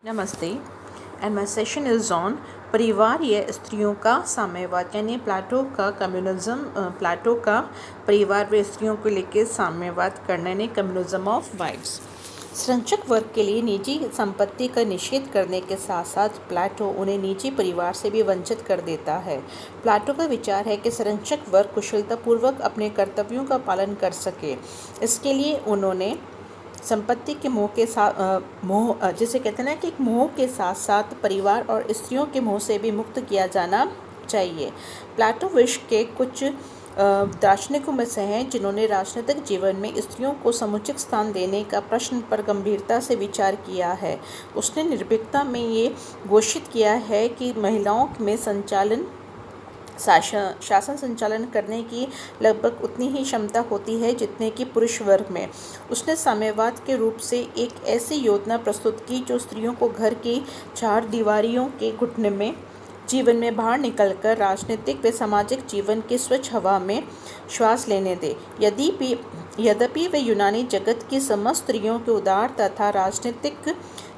नमस्ते and my session is on परिवार या स्त्रियों का साम्यवाद यानी प्लेटो का कम्युनिज्म। प्लेटो का परिवार व स्त्रियों को लेकर साम्यवाद करने ने कम्युनिज्म ऑफ वाइफ्स। संरक्षक वर्ग के लिए निजी संपत्ति का निषेध करने के साथ साथ प्लेटो उन्हें निजी परिवार से भी वंचित कर देता है। प्लेटो का विचार है कि संरक्षक वर्ग कुशलतापूर्वक अपने कर्तव्यों का पालन कर सके। इसके लिए उन्होंने संपत्ति के मोह के साथ जिसे कहते हैं ना कि एक मोह के साथ साथ परिवार और स्त्रियों के मोह से भी मुक्त किया जाना चाहिए। प्लेटो विश्व के कुछ दार्शनिकों में से हैं जिन्होंने राजनीतिक जीवन में स्त्रियों को समुचित स्थान देने का प्रश्न पर गंभीरता से विचार किया है। उसने निर्भीकता में ये घोषित किया है कि महिलाओं में शासन संचालन करने की लगभग उतनी ही क्षमता होती है जितने कि पुरुष वर्ग में। उसने साम्यवाद के रूप से एक ऐसी योजना प्रस्तुत की जो स्त्रियों को घर की चार दीवारियों के घुटने में जीवन में बाहर निकलकर राजनीतिक व सामाजिक जीवन की स्वच्छ हवा में श्वास लेने दे। यद्यपि वे यूनानी जगत की समस्त स्त्रियों के उदार तथा राजनीतिक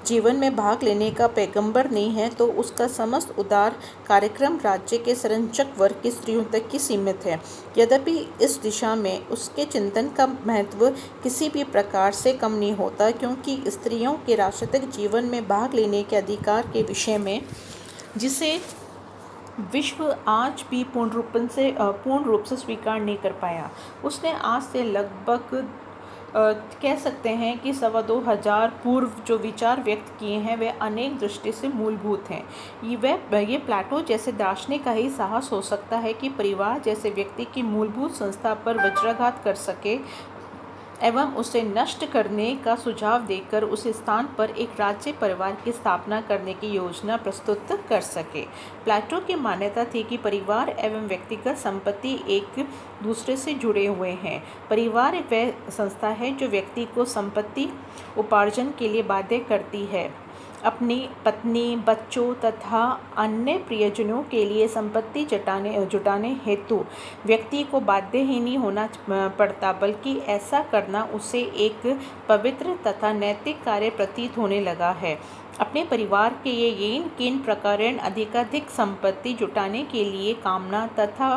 जीवन में भाग लेने का पैगंबर नहीं है, तो उसका समस्त उदार कार्यक्रम राज्य के संरक्षक वर्ग की स्त्रियों तक ही सीमित है। यद्यपि इस दिशा में उसके चिंतन का महत्व किसी भी प्रकार से कम नहीं होता, क्योंकि स्त्रियों के राजनीतिक जीवन में भाग लेने के अधिकार के विषय में जिसे विश्व आज भी पूर्ण रूप से स्वीकार नहीं कर पाया। उसने आज से लगभग कह सकते हैं कि 2,2500 पूर्व जो विचार व्यक्त किए हैं वे अनेक दृष्टि से मूलभूत हैं। ये प्लेटो जैसे दार्शनिक का ही साहस हो सकता है कि परिवार जैसे व्यक्ति की मूलभूत संस्था पर वज्राघात कर सके एवं उसे नष्ट करने का सुझाव देकर उस स्थान पर एक राज्य परिवार की स्थापना करने की योजना प्रस्तुत कर सके। प्लेटो की मान्यता थी कि परिवार एवं व्यक्तिगत संपत्ति एक दूसरे से जुड़े हुए हैं। परिवार एक वह संस्था है जो व्यक्ति को संपत्ति उपार्जन के लिए बाध्य करती है। अपनी पत्नी, बच्चों तथा अन्य प्रियजनों के लिए संपत्ति जुटाने हेतु व्यक्ति को बाध्य ही नहीं होना पड़ता, बल्कि ऐसा करना उसे एक पवित्र तथा नैतिक कार्य प्रतीत होने लगा है। अपने परिवार के ये किन प्रकार अधिकाधिक संपत्ति जुटाने के लिए कामना तथा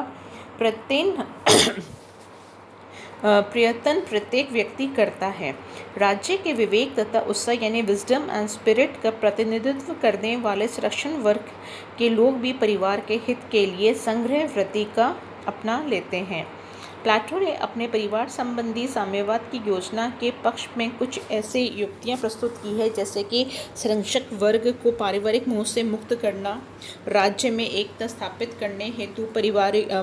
प्रयत्न प्रत्येक व्यक्ति करता है। राज्य के विवेक तथा उत्साह यानी विजडम एंड स्पिरिट का प्रतिनिधित्व करने वाले संरक्षण वर्ग के लोग भी परिवार के हित के लिए संग्रह वृत्ति का अपना लेते हैं। प्लेटो ने अपने परिवार संबंधी साम्यवाद की योजना के पक्ष में कुछ ऐसे युक्तियां प्रस्तुत की है, जैसे कि संरक्षक वर्ग को पारिवारिक मोह से मुक्त करना, राज्य में एकता स्थापित करने हेतु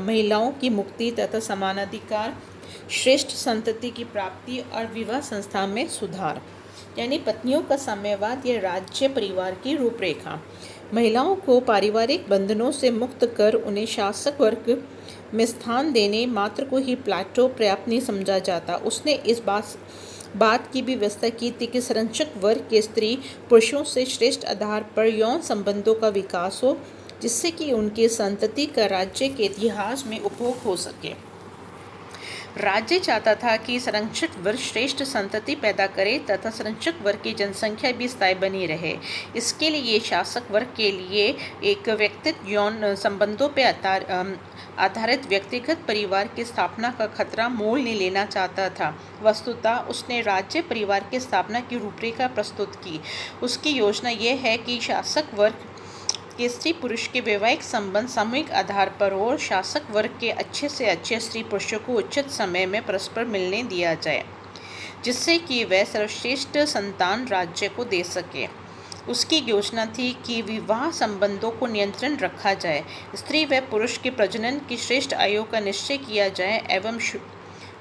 महिलाओं की मुक्ति तथा समानाधिकार, श्रेष्ठ संतति की प्राप्ति और विवाह संस्था में सुधार। यानी पत्नियों का साम्यवाद या राज्य परिवार की रूपरेखा। महिलाओं को पारिवारिक बंधनों से मुक्त कर उन्हें शासक वर्ग में स्थान देने मात्र को ही प्लेटो पर्याप्त नहीं समझा जाता। उसने इस बात की भी व्यवस्था की थी कि संरक्षक वर्ग के स्त्री पुरुषों से श्रेष्ठ आधार पर यौन संबंधों का विकास हो, जिससे कि उनकी संतति का राज्य के इतिहास में उपभोग हो सके। राज्य चाहता था कि संरक्षक वर्ग श्रेष्ठ संतति पैदा करे तथा संरक्षक वर्ग की जनसंख्या भी स्थायी बनी रहे। इसके लिए शासक वर्ग के लिए एक व्यक्तिगत यौन संबंधों पर आधारित व्यक्तिगत परिवार की स्थापना का खतरा मोल नहीं लेना चाहता था। वस्तुतः उसने राज्य परिवार की स्थापना की रूपरेखा प्रस्तुत की। उसकी योजना यह है कि शासक वर्ग के स्त्री पुरुष के वैवाहिक संबंध सामूहिक आधार पर हो और शासक वर्ग के अच्छे से अच्छे स्त्री पुरुषों को उचित समय में परस्पर मिलने दिया जाए, जिससे कि वह सर्वश्रेष्ठ संतान राज्य को दे सके। उसकी योजना थी कि विवाह संबंधों को नियंत्रण रखा जाए, स्त्री व पुरुष के प्रजनन की श्रेष्ठ आयु का निश्चय किया जाए एवं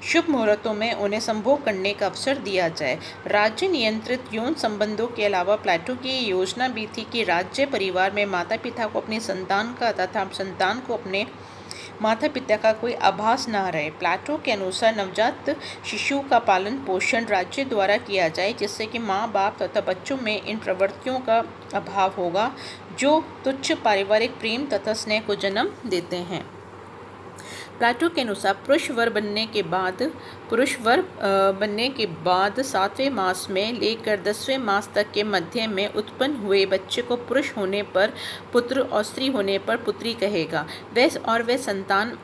शुभ मुहूर्तों में उन्हें संभोग करने का अवसर दिया जाए। राज्य नियंत्रित यौन संबंधों के अलावा प्लेटो की योजना भी थी कि राज्य परिवार में माता पिता को अपनी संतान का तथा संतान को अपने माता पिता का कोई आभास न रहे। प्लेटो के अनुसार नवजात शिशु का पालन पोषण राज्य द्वारा किया जाए, जिससे कि माँ बाप तथा बच्चों में इन प्रवृत्तियों का अभाव होगा जो तुच्छ पारिवारिक प्रेम तथा स्नेह को जन्म देते हैं। प्लेटो के अनुसार पुरुष वर बनने के बाद 7वें मास में लेकर 10वें मास तक के मध्य में उत्पन्न हुए बच्चे को पुरुष होने पर पुत्र और स्त्री होने पर पुत्री कहेगा। वह संतान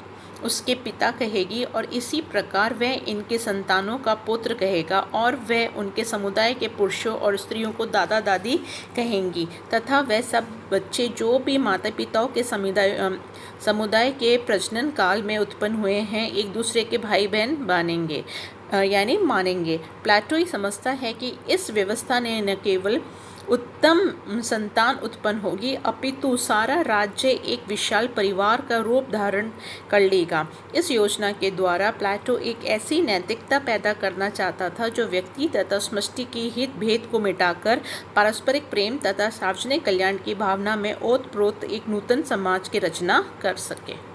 उसके पिता कहेगी और इसी प्रकार वह इनके संतानों का पुत्र कहेगा और वह उनके समुदाय के पुरुषों और स्त्रियों को दादा दादी कहेंगी तथा वह सब बच्चे जो भी माता पिताओं के समुदाय के प्रजनन काल में उत्पन्न हुए हैं एक दूसरे के भाई बहन बनेंगे यानी मानेंगे। प्लेटो ये समझता है कि इस व्यवस्था ने न केवल उत्तम संतान उत्पन्न होगी अपितु सारा राज्य एक विशाल परिवार का रूप धारण कर लेगा। इस योजना के द्वारा प्लेटो एक ऐसी नैतिकता पैदा करना चाहता था जो व्यक्ति तथा समष्टि की हित भेद को मिटाकर पारस्परिक प्रेम तथा सार्वजनिक कल्याण की भावना में ओतप्रोत एक नूतन समाज की रचना कर सके।